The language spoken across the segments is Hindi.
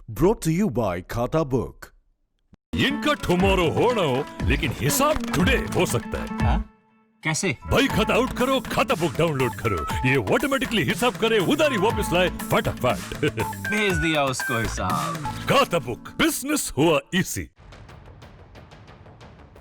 Brought to you by खाता बुक। इनका टुमारो होना हो लेकिन हिसाब टुडे हो सकता है। हाँ? कैसे? भाई खाता आउट करो, खाता बुक डाउनलोड करो, ये ऑटोमेटिकली हिसाब करे, उधारी वापस लाए फटाफट। भेज दिया उसको हिसाब। खाता बुक, बिजनेस हुआ इजी।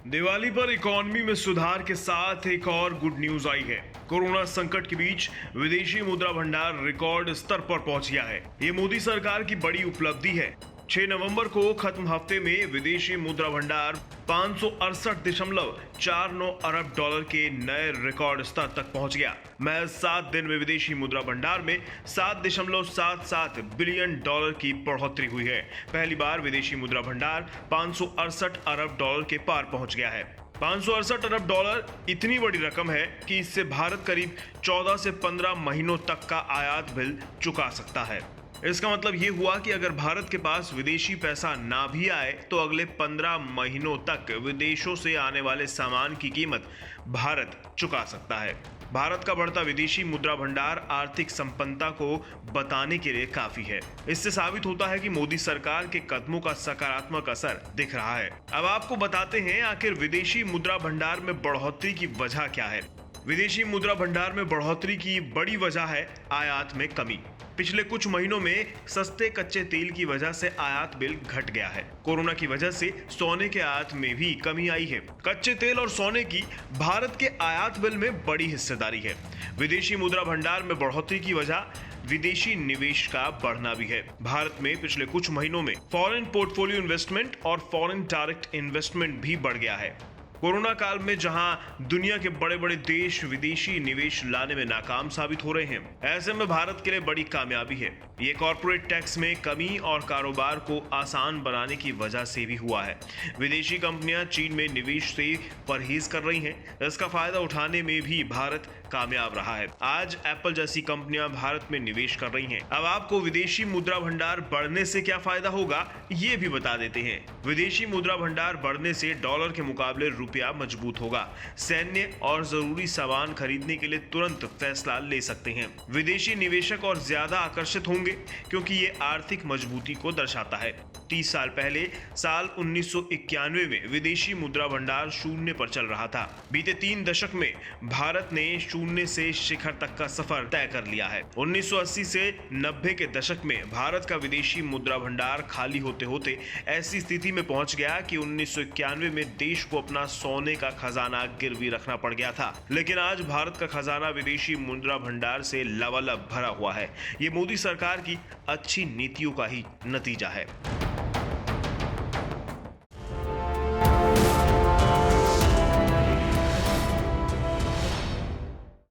दिवाली पर इकोनॉमी में सुधार के साथ एक और गुड न्यूज आई है। कोरोना संकट के बीच विदेशी मुद्रा भंडार रिकॉर्ड स्तर पर पहुंच गया है। ये मोदी सरकार की बड़ी उपलब्धि है। 6 नवंबर को खत्म हफ्ते में विदेशी मुद्रा भंडार 568.49 अरब डॉलर के नए रिकॉर्ड स्तर तक पहुंच गया। महज 7 दिन में विदेशी मुद्रा भंडार में 7.77 बिलियन डॉलर की बढ़ोतरी हुई है। पहली बार विदेशी मुद्रा भंडार 568 अरब डॉलर के पार पहुंच गया है। 568 अरब डॉलर इतनी बड़ी रकम है कि इससे भारत करीब 14 से 15 महीनों तक का आयात बिल चुका सकता है। इसका मतलब ये हुआ कि अगर भारत के पास विदेशी पैसा ना भी आए तो अगले 15 महीनों तक विदेशों से आने वाले सामान की कीमत भारत चुका सकता है। भारत का बढ़ता विदेशी मुद्रा भंडार आर्थिक संपन्नता को बताने के लिए काफी है। इससे साबित होता है कि मोदी सरकार के कदमों का सकारात्मक असर दिख रहा है। अब आपको बताते हैं आखिर विदेशी मुद्रा भंडार में बढ़ोतरी की वजह क्या है। विदेशी मुद्रा भंडार में बढ़ोतरी की बड़ी वजह है आयात में कमी। पिछले कुछ महीनों में सस्ते कच्चे तेल की वजह से आयात बिल घट गया है। कोरोना की वजह से सोने के आयात में भी कमी आई है। कच्चे तेल और सोने की भारत के आयात बिल में बड़ी हिस्सेदारी है। विदेशी मुद्रा भंडार में बढ़ोतरी की वजह विदेशी निवेश का बढ़ना भी है। भारत में पिछले कुछ महीनों में फॉरेन पोर्टफोलियो इन्वेस्टमेंट और फॉरेन डायरेक्ट इन्वेस्टमेंट भी बढ़ गया है। कोरोना काल में जहां दुनिया के बड़े बड़े देश विदेशी निवेश लाने में नाकाम साबित हो रहे हैं, ऐसे में भारत के लिए बड़ी कामयाबी है। ये कॉर्पोरेट टैक्स में कमी और कारोबार को आसान बनाने की वजह से भी हुआ है। विदेशी कंपनियां चीन में निवेश से परहेज कर रही हैं। इसका फायदा उठाने में भी भारत कामयाब रहा है। आज एप्पल जैसी कंपनियां भारत में निवेश कर रही हैं। अब आपको विदेशी मुद्रा भंडार बढ़ने से क्या फायदा होगा ये भी बता देते हैं। विदेशी मुद्रा भंडार बढ़ने से डॉलर के मुकाबले रुपया मजबूत होगा। सैन्य और जरूरी सामान खरीदने के लिए तुरंत फैसला ले सकते हैं। विदेशी निवेशक और ज्यादा आकर्षित होंगे क्योंकि ये आर्थिक मजबूती को दर्शाता है। 30 साल पहले साल 1991 में विदेशी मुद्रा भंडार शून्य पर चल रहा था। बीते 3 दशक में भारत ने शून्य से शिखर तक का सफर तय कर लिया है। 1980 से 90 के दशक में भारत का विदेशी मुद्रा भंडार खाली होते होते ऐसी स्थिति में पहुंच गया कि 1991 में देश को अपना सोने का खजाना गिरवी रखना पड़ गया था। लेकिन आज भारत का खजाना विदेशी मुद्रा भंडार से लबालब भरा हुआ है। ये मोदी सरकार की अच्छी नीतियों का ही नतीजा है।